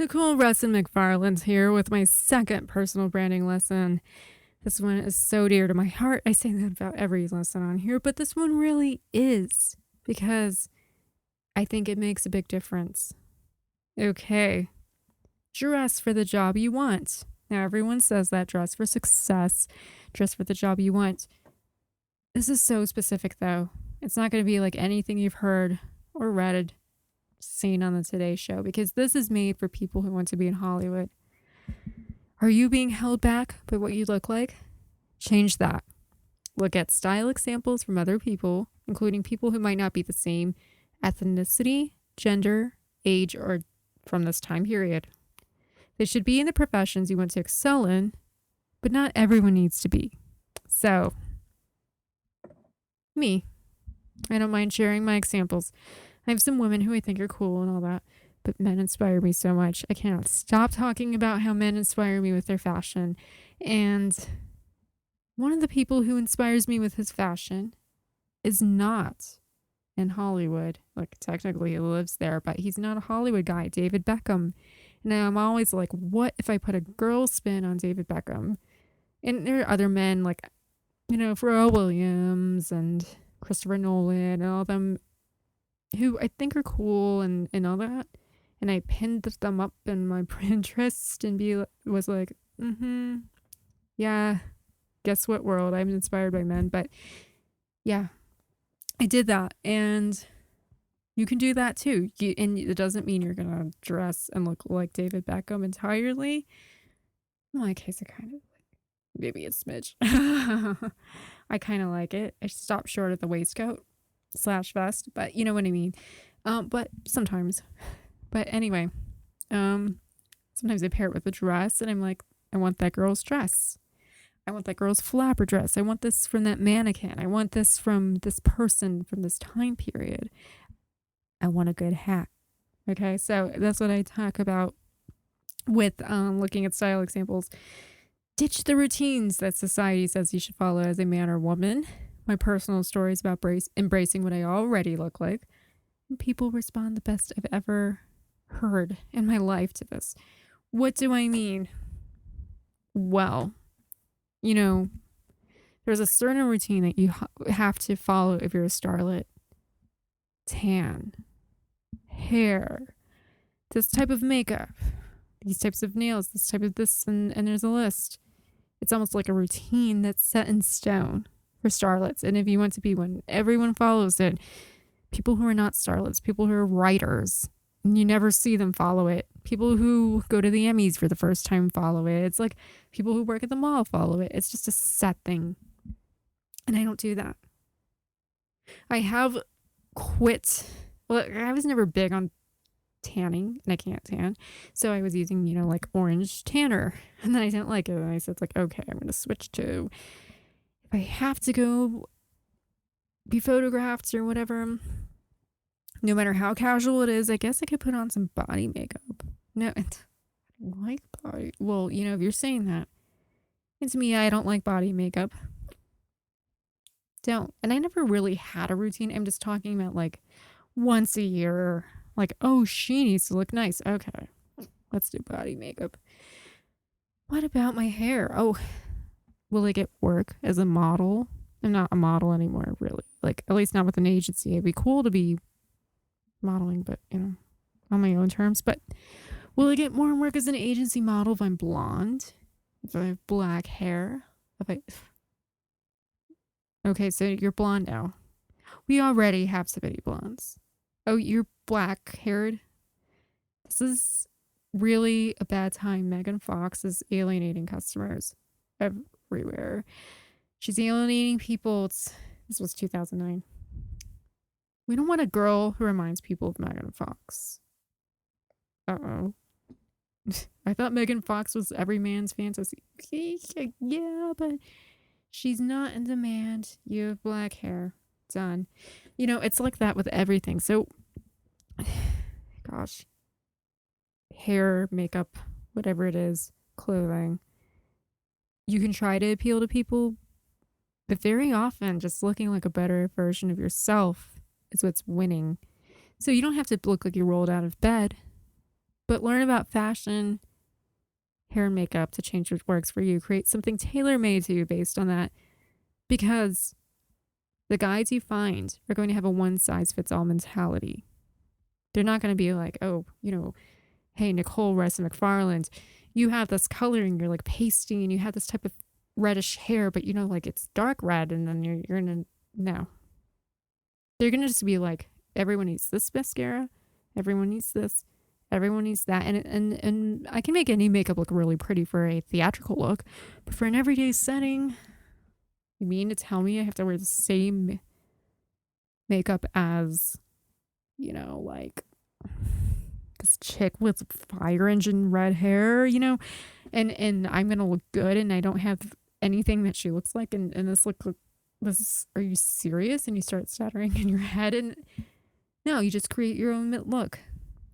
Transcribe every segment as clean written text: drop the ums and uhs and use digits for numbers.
Nicole Russin-McFarland here with my second personal branding lesson. This one is so dear to my heart. I say that about every lesson on here, but this one really is because I think it makes a big difference. Okay, dress for the job you want. Now, everyone says that dress for success, dress for the job you want. This is so specific, though. It's not going to be like anything you've heard or read seen on the Today Show, because this is made for people who want to be in Hollywood. Are you being held back by what you look like? Change that. Look at style examples from other people, including people who might not be the same ethnicity, gender, age, or from this time period. They should be in the professions you want to excel in, but not everyone needs to be. So, me. I don't mind sharing my examples. I have some women who I think are cool and all that, but men inspire me so much. I can't stop talking about how men inspire me with their fashion. And one of the people who inspires me with his fashion is not in Hollywood. Like, technically he lives there, but he's not a Hollywood guy, David Beckham. And I'm always like, what if I put a girl spin on David Beckham? And there are other men like, Pharrell Williams and Christopher Nolan and all them who I think are cool and all that. And I pinned them up in my Pinterest and was like, yeah, guess what world? I'm inspired by men. But yeah, I did that. And you can do that too. And it doesn't mean you're going to dress and look like David Beckham entirely. In my case, I kind of maybe a smidge. I kind of like it. I stop short at the waistcoat / vest, but you know what I mean. But sometimes. But anyway, sometimes I pair it with a dress and I'm like, I want that girl's dress. I want that girl's flapper dress. I want this from that mannequin. I want this from this person from this time period. I want a good hat. Okay, so that's what I talk about with looking at style examples. Ditch the routines that society says you should follow as a man or woman. My personal stories about embracing what I already look like. And people respond the best I've ever heard in my life to this. What do I mean? Well, there's a certain routine that you have to follow if you're a starlet. Tan, hair, this type of makeup, these types of nails, this type of this, and there's a list. It's almost like a routine that's set in stone for starlets. And if you want to be one, everyone follows it. People who are not starlets, people who are writers, and you never see them follow it. People who go to the Emmys for the first time follow it. It's like people who work at the mall follow it. It's just a set thing. And I don't do that. I have quit. Well, I was never big on tanning, and I can't tan. So I was using, like orange tanner. And then I didn't like it. And I said, like, okay, I'm going to switch to, if I have to go be photographed or whatever, no matter how casual it is, I guess I could put on some body makeup. No, I don't like body. Well, if you're saying that, it's me. I don't like body makeup. Don't. And I never really had a routine. I'm just talking about like once a year. Like, oh, she needs to look nice. Okay, let's do body makeup. What about my hair? Oh, will I get work as a model? I'm not a model anymore, really. Like, at least not with an agency. It'd be cool to be modeling, but, on my own terms. But will I get more work as an agency model if I'm blonde? If I have black hair? Okay, so you're blonde now. We already have so many blondes. Oh, you're black-haired? This is really a bad time. Megan Fox is alienating customers everywhere. She's alienating people. This was 2009. We don't want a girl who reminds people of Megan Fox. Uh-oh. I thought Megan Fox was every man's fantasy. Yeah, but she's not in demand. You have black hair. Done. It's like that with everything. So, gosh, hair, makeup, whatever it is, clothing. You can try to appeal to people, but very often just looking like a better version of yourself is what's winning. So you don't have to look like you rolled out of bed, But learn about fashion, hair and makeup to change what works for you. Create something tailor-made to you based on that. Because the guides you find are going to have a one-size-fits-all mentality. They're not going to be like, oh, hey, Nicole Russin-McFarland, you have this coloring, you're like pasty, and you have this type of reddish hair, but like it's dark red, and then you're in a, no. They're going to just be like, everyone needs this mascara, everyone needs this, everyone needs that. And I can make any makeup look really pretty for a theatrical look, but for an everyday setting, you mean to tell me I have to wear the same makeup as, like this chick with fire engine red hair, and I'm going to look good and I don't have anything that she looks like. And this, are you serious? And you start stuttering in your head. And no, you just create your own look.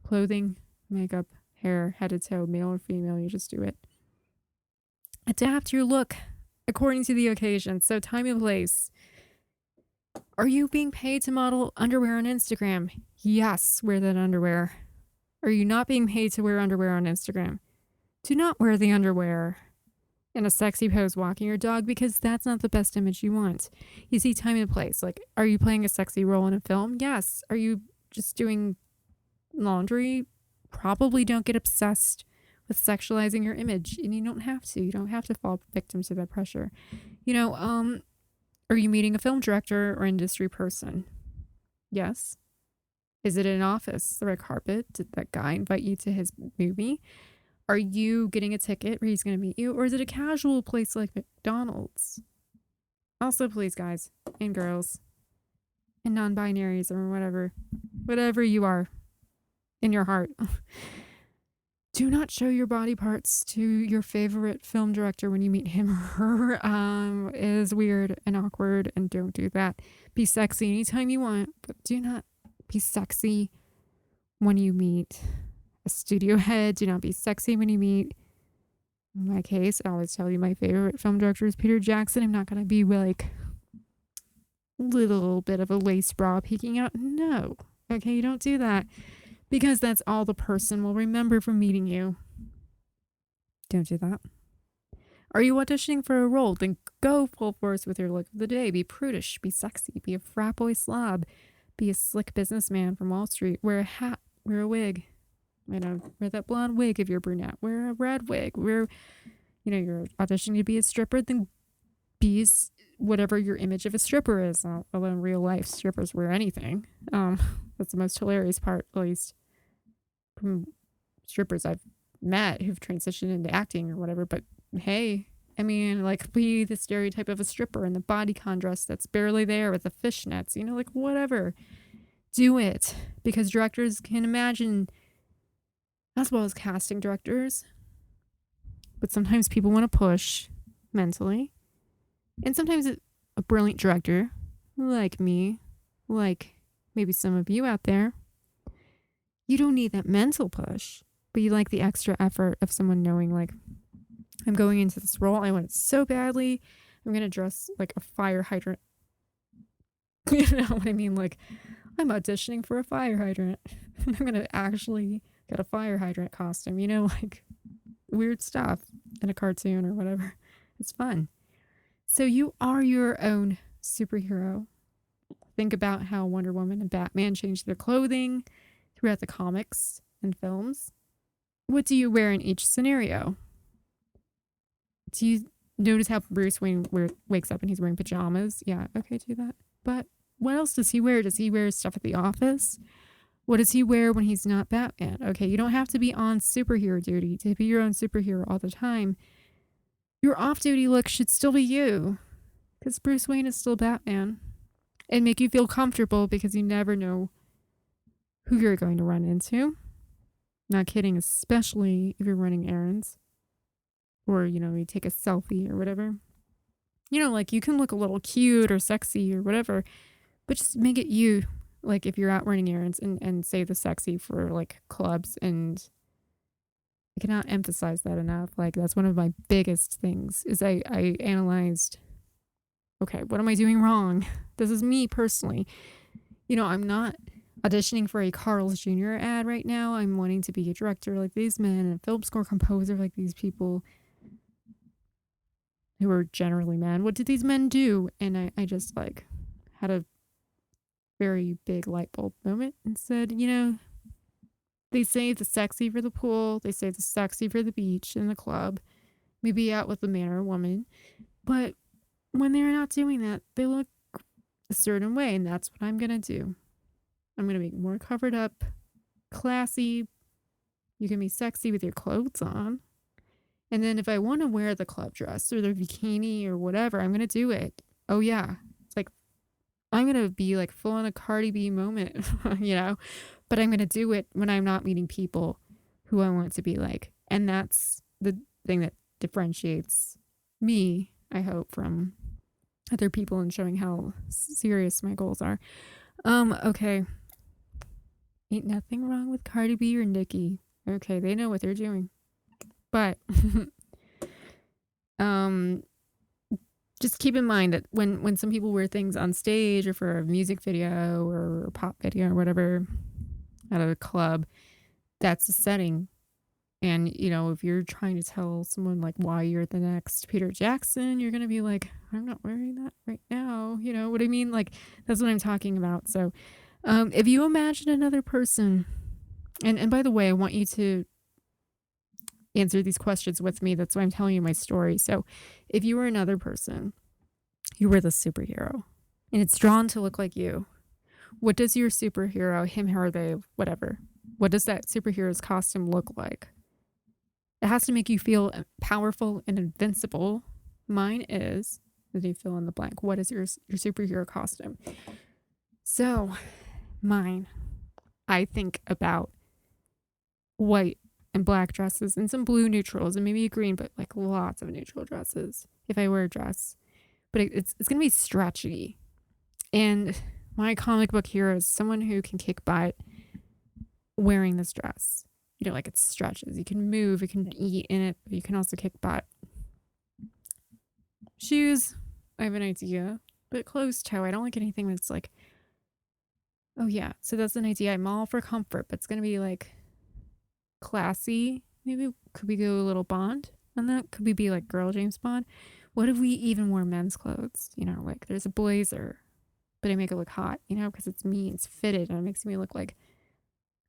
Clothing, makeup, hair, head to toe, male or female, you just do it. Adapt your look according to the occasion. So time and place. Are you being paid to model underwear on Instagram? Yes, wear that underwear. Are you not being paid to wear underwear on Instagram? Do not wear the underwear in a sexy pose walking your dog, because that's not the best image you want. You see, time and place. Like, are you playing a sexy role in a film? Yes. Are you just doing laundry? Probably don't get obsessed with sexualizing your image, and you don't have to. You don't have to fall victim to that pressure. Are you meeting a film director or industry person? Yes. Is it an office, the red carpet? Did that guy invite you to his movie? Are you getting a ticket where he's going to meet you? Or is it a casual place like McDonald's? Also, please, guys and girls and non-binaries or whatever you are in your heart, do not show your body parts to your favorite film director when you meet him or her. It is weird and awkward, and don't do that. Be sexy anytime you want, but do not be sexy when you meet a studio head. Do not be sexy when you meet, in my case, I always tell you my favorite film director is Peter Jackson. I'm not going to be like a little bit of a lace bra peeking out. No. Okay, you don't do that, because that's all the person will remember from meeting you. Don't do that. Are you auditioning for a role? Then go full force with your look of the day. Be prudish, be sexy, be a frat boy slob, be a slick businessman from Wall Street. Wear a hat, wear a wig. Wear that blonde wig if you're brunette. Wear a red wig. You're auditioning to be a stripper, then be whatever your image of a stripper is. Although in real life, strippers wear anything. That's the most hilarious part, at least from strippers I've met who've transitioned into acting or whatever. But hey, be the stereotype of a stripper in the bodycon dress that's barely there with the fishnets, whatever. Do it, because directors can imagine, as well as casting directors. But sometimes people want to push mentally. And sometimes a brilliant director, like me, like maybe some of you out there, you don't need that mental push, but you like the extra effort of someone knowing, like, I'm going into this role, I want it so badly, I'm going to dress like a fire hydrant. You know what I mean? Like, I'm auditioning for a fire hydrant. I'm going to actually get a fire hydrant costume, like weird stuff in a cartoon or whatever. It's fun. So you are your own superhero. Think about how Wonder Woman and Batman changed their clothing throughout the comics and films. What do you wear in each scenario? Do you notice how Bruce Wayne wakes up and he's wearing pajamas? Yeah, okay, do that. But what else does he wear? Does he wear stuff at the office? What does he wear when he's not Batman? Okay, you don't have to be on superhero duty to be your own superhero all the time. Your off-duty look should still be you, because Bruce Wayne is still Batman. And make you feel comfortable, because you never know who you're going to run into. Not kidding, especially if you're running errands. Or, you take a selfie or whatever. You can look a little cute or sexy or whatever, but just make it you. Like, if you're out running errands, and save the sexy for, like, clubs. And I cannot emphasize that enough. Like, that's one of my biggest things, is I analyzed, okay, what am I doing wrong? This is me personally. I'm not auditioning for a Carl's Jr. ad right now. I'm wanting to be a director like these men and a film score composer like these people who are generally men. What did these men do? And I just like had a very big light bulb moment and said, they say the sexy for the pool, they say the sexy for the beach and the club, maybe out with a man or a woman. But when they're not doing that, they look a certain way, and that's what I'm going to do. I'm going to be more covered up, classy. You can be sexy with your clothes on. And then if I want to wear the club dress or the bikini or whatever, I'm going to do it. Oh, yeah. It's like, I'm going to be like full on a Cardi B moment, but I'm going to do it when I'm not meeting people who I want to be like. And that's the thing that differentiates me, I hope, from other people and showing how serious my goals are. Okay. Ain't nothing wrong with Cardi B or Nicki. Okay, they know what they're doing. But just keep in mind that when some people wear things on stage or for a music video or a pop video or whatever at a club, that's a setting. And, if you're trying to tell someone like why you're the next Peter Jackson, you're going to be like, I'm not wearing that right now. You know what I mean? Like, that's what I'm talking about. So if you imagine another person, and by the way, I want you to answer these questions with me. That's why I'm telling you my story. So if you were another person, you were the superhero, and it's drawn to look like you. What does your superhero, him, her, they, whatever, what does that superhero's costume look like? It has to make you feel powerful and invincible. Mine is, did you fill in the blank? What is your superhero costume? So mine, I think about white and black dresses and some blue neutrals and maybe a green, but like lots of neutral dresses if I wear a dress. But it's going to be stretchy. And my comic book hero is someone who can kick butt wearing this dress. Like it stretches. You can move, you can eat in it, but you can also kick butt. Shoes, I have an idea, but closed toe. I don't like anything that's like, oh yeah, so that's an idea. I'm all for comfort, but it's going to be like classy. Maybe could we go a little Bond on that? Could we be like girl James Bond? What if we even wore men's clothes? Like there's a blazer, but I make it look hot, because it's me, it's fitted, and it makes me look like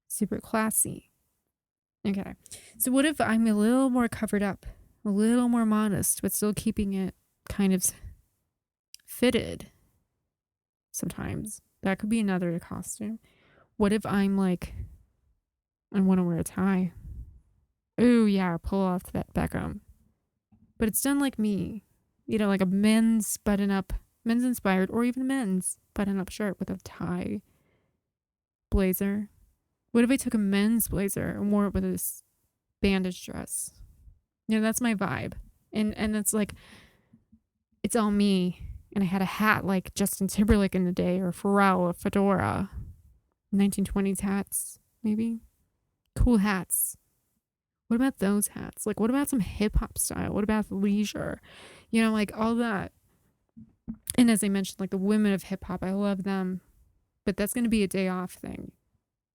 super classy. Okay, so what if I'm a little more covered up, a little more modest, but still keeping it kind of fitted sometimes? That could be another costume. What if I'm like, I want to wear a tie? Oh, yeah, pull off that Beckham. But it's done like me, like a men's button-up, men's inspired, or even men's button-up shirt with a tie, blazer. What if I took a men's blazer and wore it with this bandage dress? That's my vibe. And it's like, it's all me. And I had a hat like Justin Timberlake in the day, or Pharrell, a fedora. 1920s hats, maybe. Cool hats. What about those hats? Like, what about some hip hop style? What about leisure? Like all that. And as I mentioned, like the women of hip hop, I love them. But that's going to be a day off thing.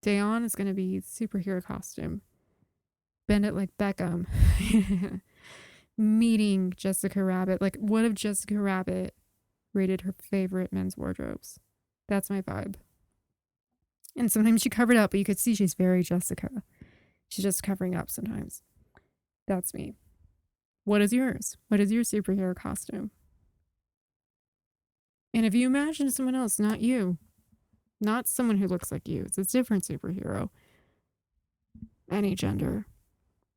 Day on is going to be superhero costume. Bend it like Beckham. Meeting Jessica Rabbit. Like, what if Jessica Rabbit rated her favorite men's wardrobes? That's my vibe. And sometimes she covered up, but you could see she's very Jessica. She's just covering up sometimes. That's me. What is yours? What is your superhero costume? And if you imagine someone else, not you, not someone who looks like you, it's a different superhero, any gender,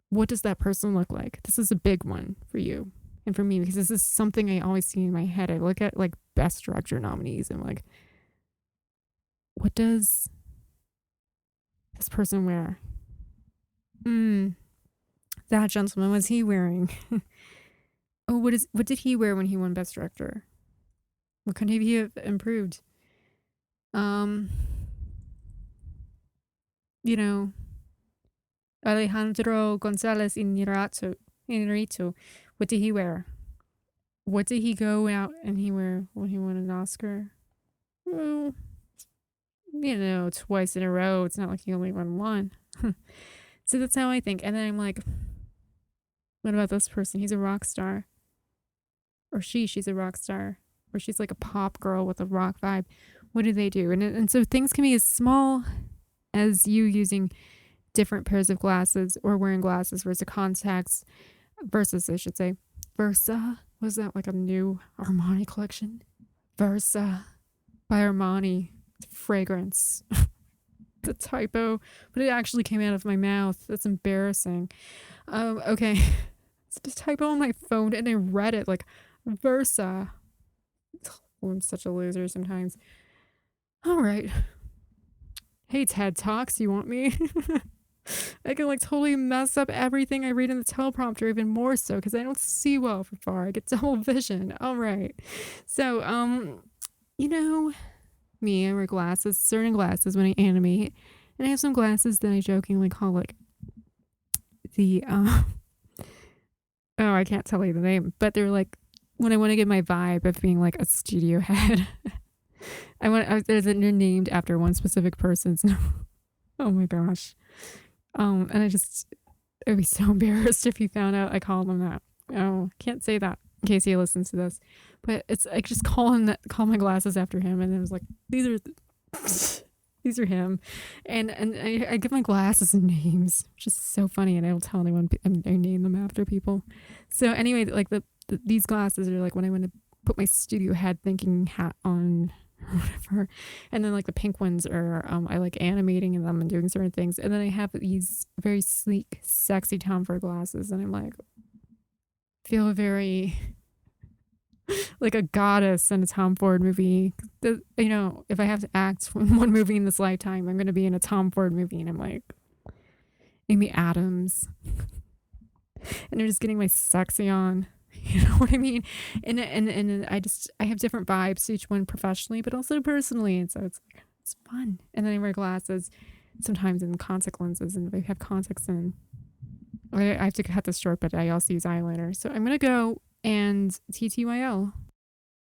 what does that person look like? This is a big one for you and for me, because this is something I always see in my head. I look at like best director nominees and I'm like, what does this person wear? That gentleman, what's he wearing? Oh, what did he wear when he won best director? What could he have improved? Alejandro Gonzalez Inarritu. What did he wear? What did he go out and he wear when he won an Oscar? Oh, twice in a row. It's not like you only run one. So that's how I think. And then I'm like, what about this person? He's a rock star. Or she's a rock star. Or she's like a pop girl with a rock vibe. What do they do? And so things can be as small as you using different pairs of glasses or wearing glasses versus contacts versus, I should say, Versa. Was that like a new Armani collection? Versa by Armani. Fragrance. The typo, but it actually came out of my mouth. That's embarrassing. Okay. It's a typo on my phone and I read it like Versa. Oh, I'm such a loser sometimes. All right. Hey, TED Talks, you want me? I can like totally mess up everything I read in the teleprompter even more so because I don't see well from far. I get double vision. All right. So, you know, me, I wear glasses, certain glasses when I animate. And I have some glasses that I jokingly call like the oh, I can't tell you the name, but they're like when I want to get my vibe of being like a studio head. They're named after one specific person's. Oh my gosh. And I'd be so embarrassed if he found out I called him that. Oh, can't say that in case he listens to this. But it's I just call my glasses after him, and it was like these are him, and I give my glasses names, which is so funny, and I don't tell anyone I name them after people. So anyway, like these glasses are like when I want to put my studio head thinking hat on or whatever, and then like the pink ones are I like animating in them and doing certain things, and then I have these very sleek, sexy Tom Ford glasses, and I'm like feel very like a goddess in a Tom Ford movie. If I have to act in one movie in this lifetime, I'm going to be in a Tom Ford movie. And I'm like, Amy Adams. And I'm just getting my sexy on. You know what I mean? And I have different vibes to each one professionally, but also personally. And so it's fun. And then I wear glasses sometimes in contact lenses. And if I have contacts in, I have to cut this short, but I also use eyeliner. So I'm going to go and TTYL.